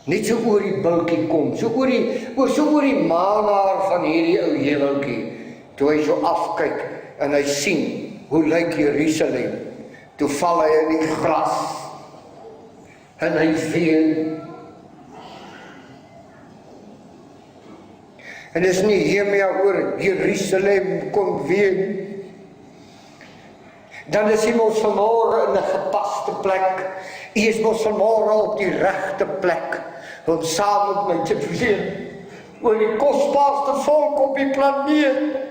Speaker 1: net so oor die bultjie kom, so oor die maanaar van hierdie ou heuweltjie, toe hy so afkyk en hy sien hoe lyk Jerusalem. Toe val hy in die gras en hy ween. En dis nie Nehemia oor Jerusalem kon ween. Dan is hy mos vanmôre in 'n gepaste plek. Hy is mos vanmôre op die regte plek om saam met my te ween oor die kosbaarste volk op die planeet.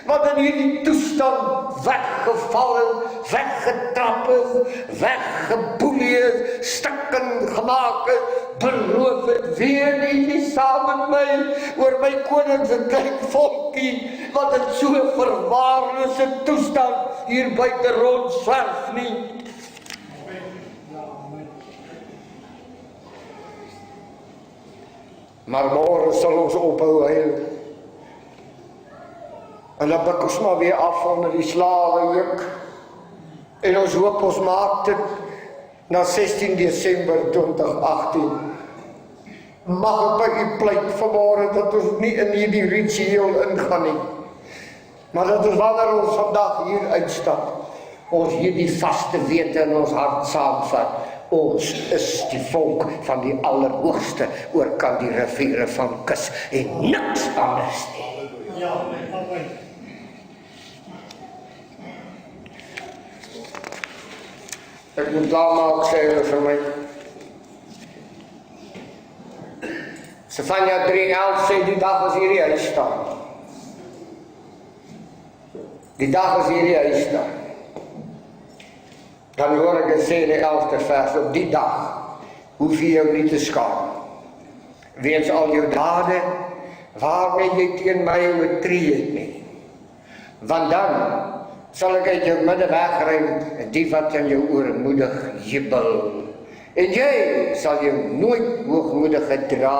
Speaker 1: Wat in hierdie toestand weggevallen, weggetrap is, weggeboelie is, stukken gemaak is, beloof het, weer nie saam met my, oor my konings en klein volkie, wat in so verwaarlose toestand hier buite rond swerf nie. Maar môre sal ons ophou huil. En dan buk ons maar weer af onder die slawejuk. En ons hoop ons maak dit na 16 Desember 2018. mag ek by u pleit vanmôre dat ons nie in hierdie ritueel ingaan nie. Maar dat ons wanneer ons vandag hier uitstap, ons hierdie vaste wete in ons hart saamvat. Ons is die volk van die Allerhoogste oor kan die riviere van kus en niks anders nie.
Speaker 2: Ja, amen.
Speaker 1: Ek moet klaarmaak, sê hulle vir my. Sefanja 3:11 sê die dag as hierdie huis staan. Die dag as hierdie huis staan. Dan hoor ek het sê in die 11de vers, op die dag hoef jy jou nie te skaam. Weens al jou dade, waarmee jy teen my oortree het nie. Want dan sal ek uit jou midde wegruim, die wat in jou oormoedig jubel. En jy sal jou nooit hoogmoedig dra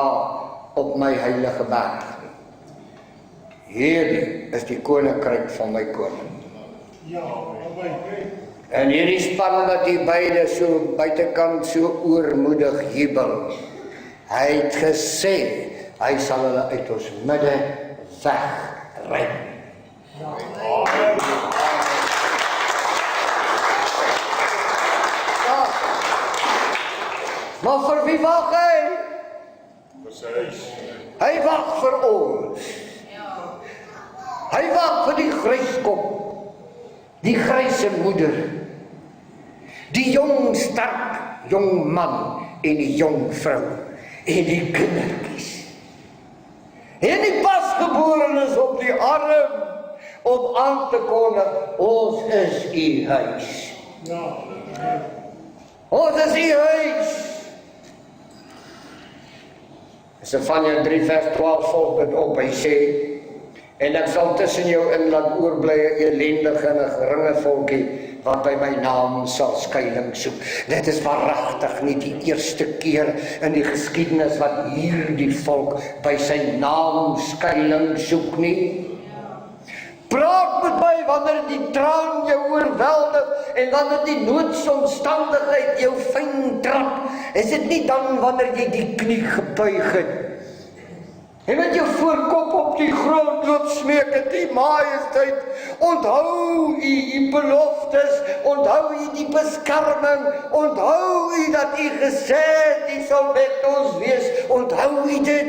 Speaker 1: op my heilige berg. Hierdie is die koninkryk van my koning.
Speaker 2: Ja, amen.
Speaker 1: En hierdie span wat die beide so buitekant so oormoedig jubel. Hy het gesê, hy sal hulle uit ons midde wegruim. Ja. Maar vir wie wag hy? Hy wag vir ons. Hy wag vir die gryskop, die gryse moeder, die jong sterk jong man en die jong vrou en die kindertjies. En die pasgeborenes op die arm om aan te kondig, ons is u huis.
Speaker 2: Ja,
Speaker 1: Ons is u huis. Sefanja 3:12 volg dit op, hy sê, en ek sal tussen jou in laat oorbly 'n elendige en 'n geringe volkie, wat by my naam sal skuiling soek. Dit is waaragtig nie die eerste keer in die geskiedenis wat hierdie volk by sy naam skuiling soek nie. Praat met my wanneer die traan jou oorweldig en wanneer die noodsomstandigheid jou fyn trap. Is dit nie dan wanneer jy die knie gebuig het en met jou voorkop op die grond loop smeek het, die majesteit, onthou u beloftes, onthou u die beskerming, onthou u dat u gesê het, u sal met ons wees, onthou u dit.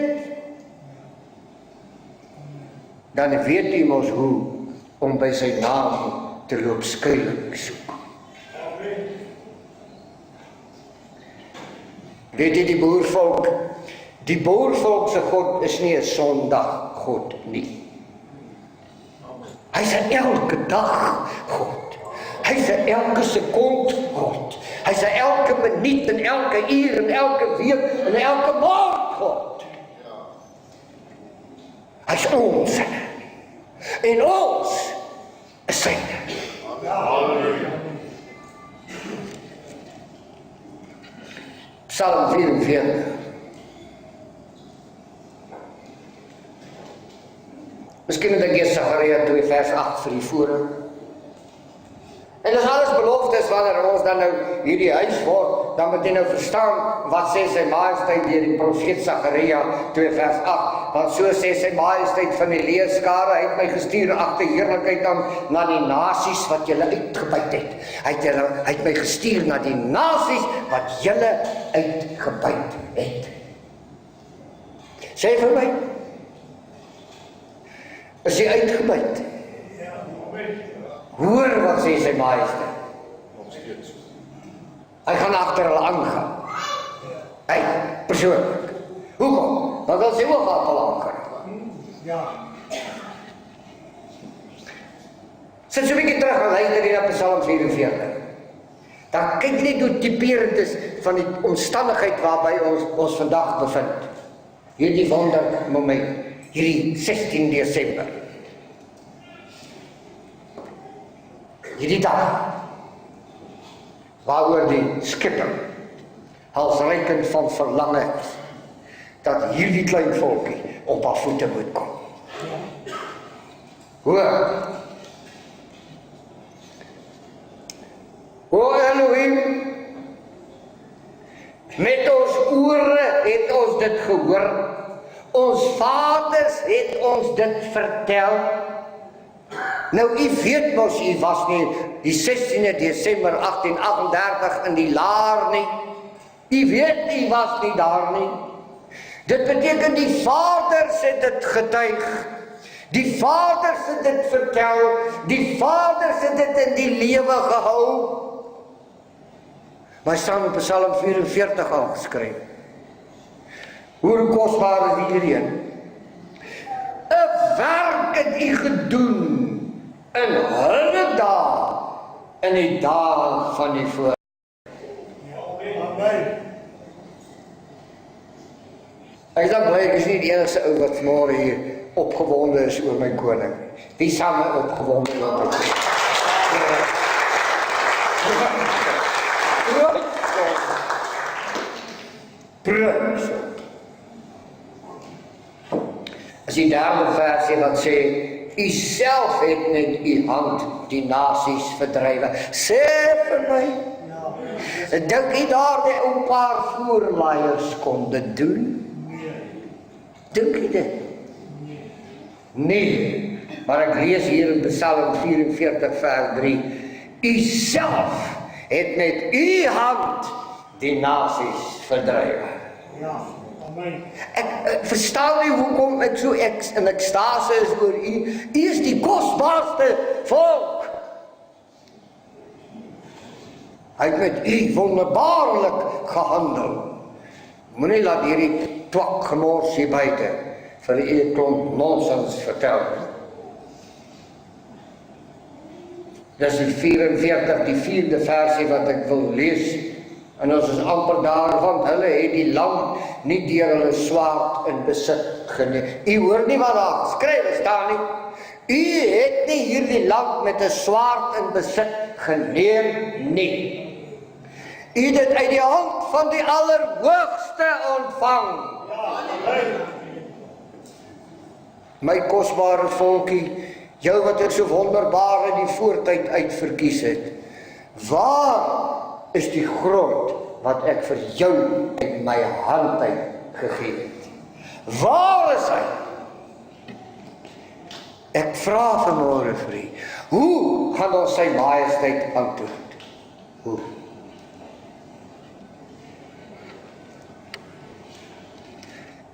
Speaker 1: Dan weet u mos hoe om by sy naam te loop skuiling soek. Weet jy die boervolk? Die boervolk se God is nie 'n Sondag God nie. Hy's 'n elke dag God. Hy's 'n elke sekond God. Hy's 'n elke minuut en elke uur en elke week en elke maand God. Hy's ons. En ons is syne. Psalm 44. Miskien moet ek eers Sagaria 2 vers 8 vir die voorhou. En dis alles beloftes wanneer ons dan nou hierdie huis word, dan moet jy nou verstaan wat sê sy majesteit deur die profeet Sagaria 2 vers 8. Want so sê sy majesteit van die leerskare, hy het my gestuur agter heerlikheid aan na die nasies wat julle uitgebuit het. Hy het my gestuur na die nasies wat julle uitgebuit het. Sê vir my, is jy uitgebuit? Hoor wat sê sy majesteit. Hy gaan agter hulle aangaan. Hy, persoonlik. Hoekom? Want hy sê ook wat hulle aangaan.
Speaker 2: ja,
Speaker 1: Sit so 'n bietjie terug en luister hier na Psalm 44. Dan kyk net hoe typerend is van die omstandigheid waarby ons vandag bevind. Hierdie wondermoment, hierdie 16 Desember. Hierdie dag, waaroor die Skepper halsreikend van verlange is, dat hierdie klein volkie op haar voete moet kom. Hoor, o Elohim, met ons ore het ons dit gehoor. Ons vaders het ons dit vertel. Nou, u weet mos, u was nie die 16de Desember 1838 in die laar nie. U weet, u was nie daar nie. Dit beteken die vaders het dit getuig. Die vaders het dit vertel. Die vaders het dit in die lewe gehou. Maar staan op Psalm 44 al geskryf. Hoe kosbaar is hierdie een? 'n werk het u gedoen in hulle dae, in die dae van die voor.
Speaker 2: Amen.
Speaker 1: Ek is dan bly, ek is nie die enigste ou wat vanmôre hier opgewonde is oor my koning. Wie sal my opgewonde oor my koning? Prins. As die derde versie wat sê, u self het met u hand die nasies verdrywe. Sê vir my, dink jy daar die ou paar voorlaaiers kon dit doen? Dink jy dit? Nee, maar ek lees hier in Psalm 44 vers 3, u self het met u hand die nasies verdrywe.
Speaker 2: Ja, amen.
Speaker 1: Ek verstaan nie hoekom ek so in ekstase is oor u. U is die kosbaarste volk. Hy het met u wonderbaarlik gehandel. Moenie laat hierdie twak gemors hier buite vir die klomp nonsens vertel. Dis die 44, die 4de versie wat ek wil lees. En ons is amper daar, want hulle het die land nie deur hulle swaard in besit geneem. U hoor nie wat daar geskryf staan nie. U het nie hierdie land met 'n swaard in besit geneem nie. U het dit uit die hand van die Allerhoogste ontvang. My kosbare volkie, jou wat ek so wonderbaar in die voortyd uitverkies het. Waar is die grond wat ek vir jou in my hand uit gegee het? Waar is hy? Ek vra vanmôre vir u, hoe gaan ons sy majesteit antwoord? Hoe?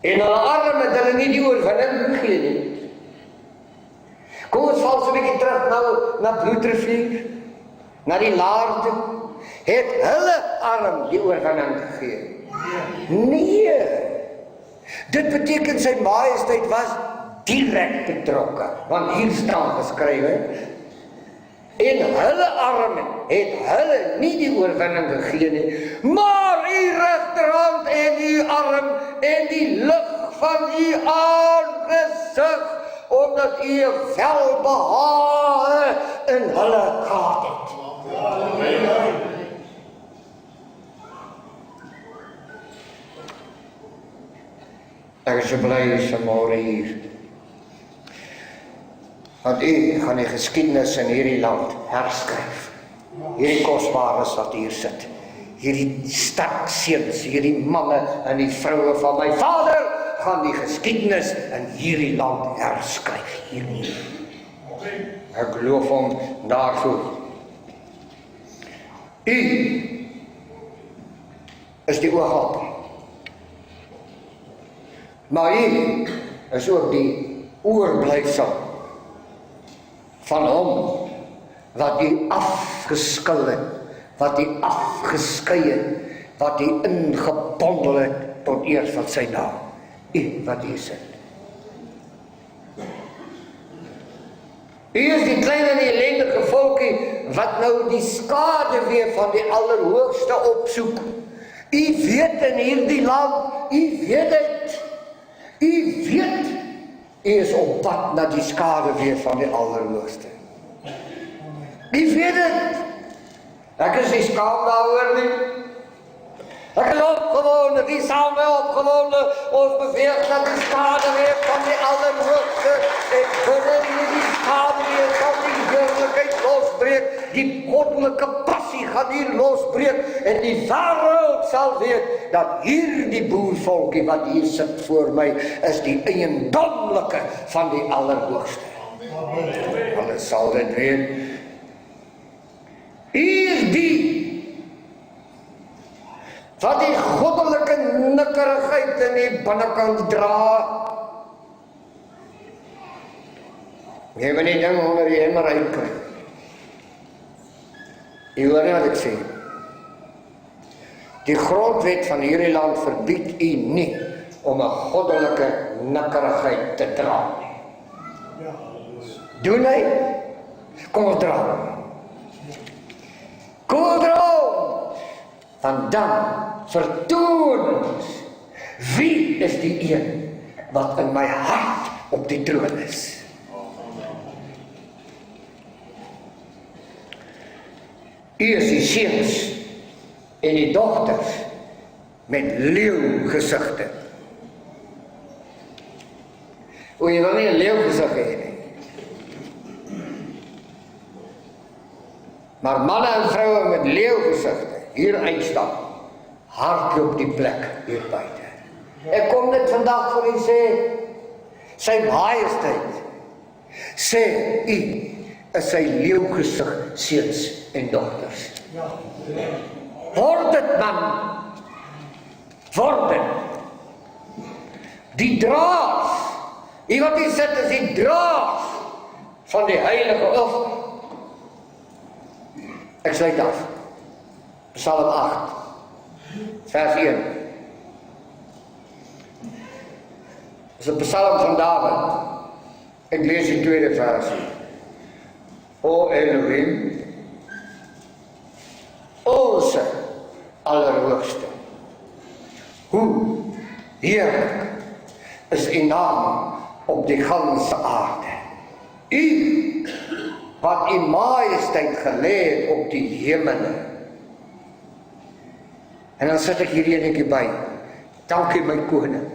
Speaker 1: En hulle arme het hulle nie die oorwinning gegee nie. Kom ons val so 'n bietjie terug nou na Bloedrivier, na die laar toe. Het hulle arm die oorwinning gegee? Nee. Dit beteken sy majesteit was direk betrokke, want hier staan geskrywe, en hulle arm het hulle nie die oorwinning gegee nie, maar u regterhand en u arm en die lig van u aangesig, omdat u welbehae in hulle gehad het. Amen. Ek is so bly vanmôre hier. Want u gaan die geskiedenis in hierdie land herskryf. Hierdie kosbares wat hier sit. Hierdie sterk seuns, hierdie manne en die vroue van my vader gaan die geskiedenis in hierdie land herskryf. Hierdie. Ek geloof hom daarvoor. U is die oogapel. Maar u is ook die oorblyfsel van hom wat u afgeskil het, wat u afgeskei het, wat u ingepondel het tot eer van sy naam. U wat u is. U is die klein en ellendige volkie wat nou die skaduwee van die Allerhoogste opsoek. U weet in hierdie land, u weet dit. U weet, u is op pad na die skaduwee van die Allerhoogste. U weet dit. Ek is nie skaam daaroor nie. Ek is opgewonde, wie sal my opgewonde? Ons beweeg na die skaduwee van die Allerhoogste en binne die skaduwee van die heerlikheid losbreek die goddelike passie gaan hier losbreek en die wêreld sal weet dat hierdie boervolkie wat hier sit voor my is die eiendomlike van die Allerhoogste. Hulle sal dit weet. U is die wat die goddelike nikkerigheid in die binnekant dra. Jy moet nie ding onder die emmer uitkry. Jy hoor nie wat ek sê. Die grondwet van hierdie land verbied u nie om 'n goddelike nikkerigheid te dra nie. Doen hy? Kom ons dra. Kom ons dra. En dan vertoon ons wie is die een wat in my hart op die troon is. U is die seuns en die dogters met leeugesigte. O, jy wil nie 'n leeugesig hê nie. Maar manne en vroue met leeugesigte hier uitstap, hardloop die plek hier buite. Ek kom net vandag vir u sê, sy majesteit sê u is sy leeugesig seuns en dogters. Word dit man, word dit. Die draers, die wat hier sit is die draers van die heilige of. Ek sluit af. Psalm 8, vers 1. Dis 'n psalm van Dawid. Ek lees die tweede vers. O Elohim, onze Allerhoogste, hoe heerlijk is u naam op die ganse aarde. U wat u majesteit gelê het op die hemele. En dan sit ek hierdie enetjie by. Dankie my koning,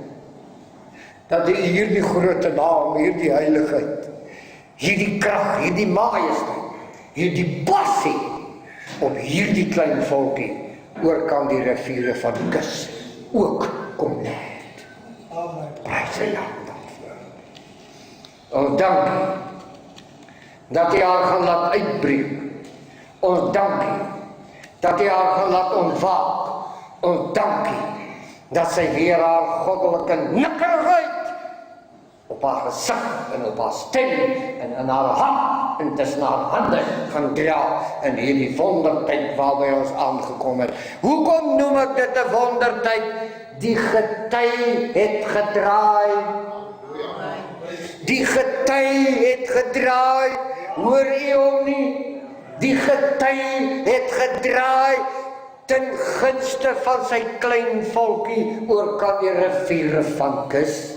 Speaker 1: dat u hierdie groot naam, hierdie heiligheid, hierdie krag, hierdie majesteit, hierdie passie op hierdie klein volkie oor kan die riviere van kus ook kom lê. Prys sy naam daarvoor. Ons dankie dat jy haar gaan laat uitbreek. Ons dankie dat jy haar gaan laat ontwaak. Ons dankie dat sy weer haar goddelike nikkerigheid op haar gesig en op haar stem en in haar hand en tussen haar hande gaan dra in hierdie wondertyd waarby ons aangekom het. Hoekom noem ek dit 'n wondertyd? Die gety het gedraai. Die gety het gedraai. Hoor jy hom nie? Die gety het gedraai ten gunste van sy klein volkie oor kan die riviere van kus.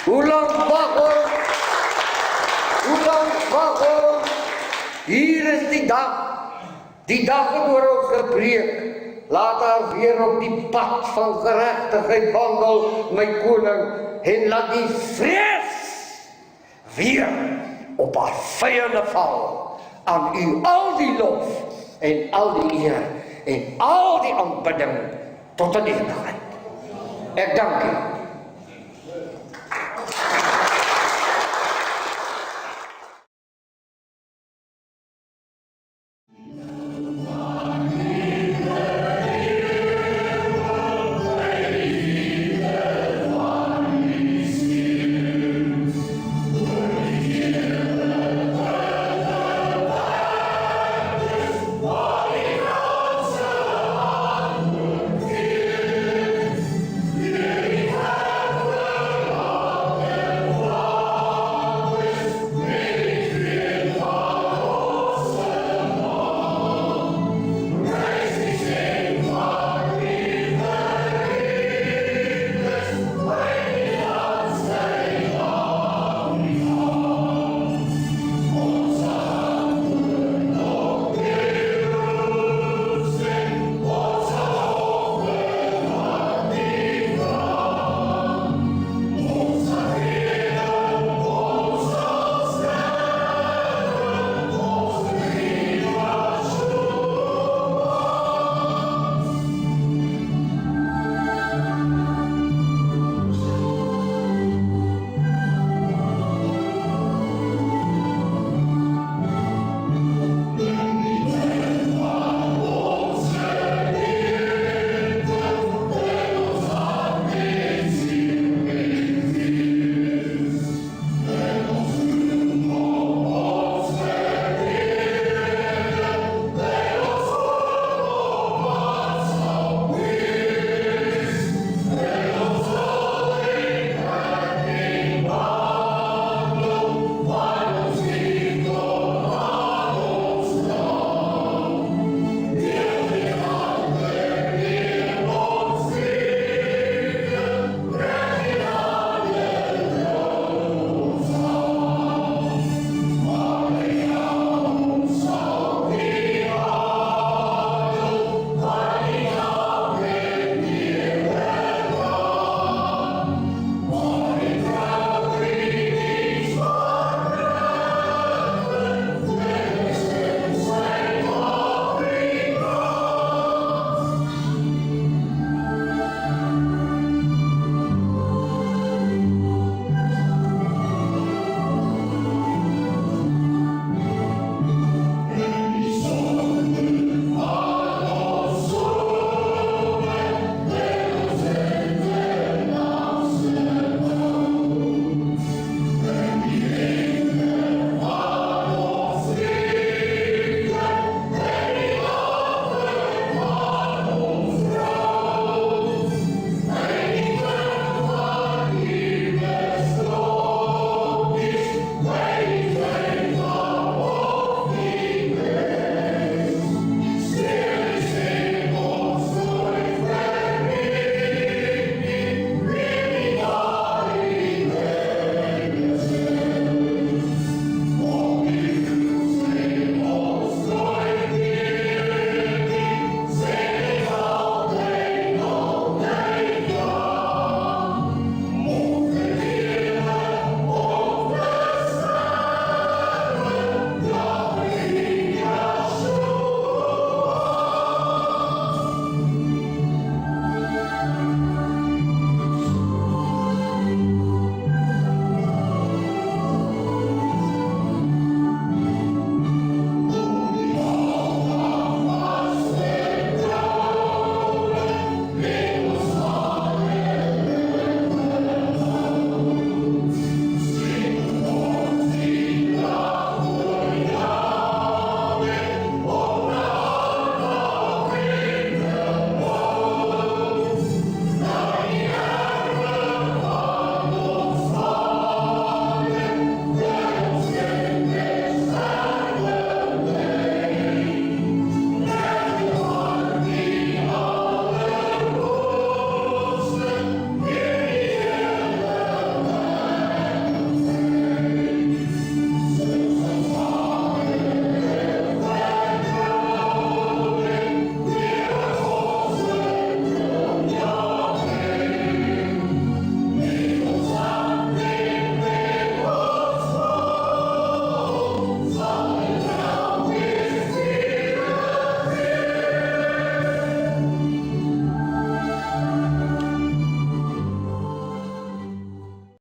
Speaker 1: Hoe lang wag ons? Hoe lang wag ons? Hier is die dag het oor ons gebreek. Laat haar weer op die pad van geregtigheid wandel, my koning, en laat die vrees weer op haar vyande val. Aan u al die lof en al die eer en al die aanbidding tot in ewigheid. Ek dank u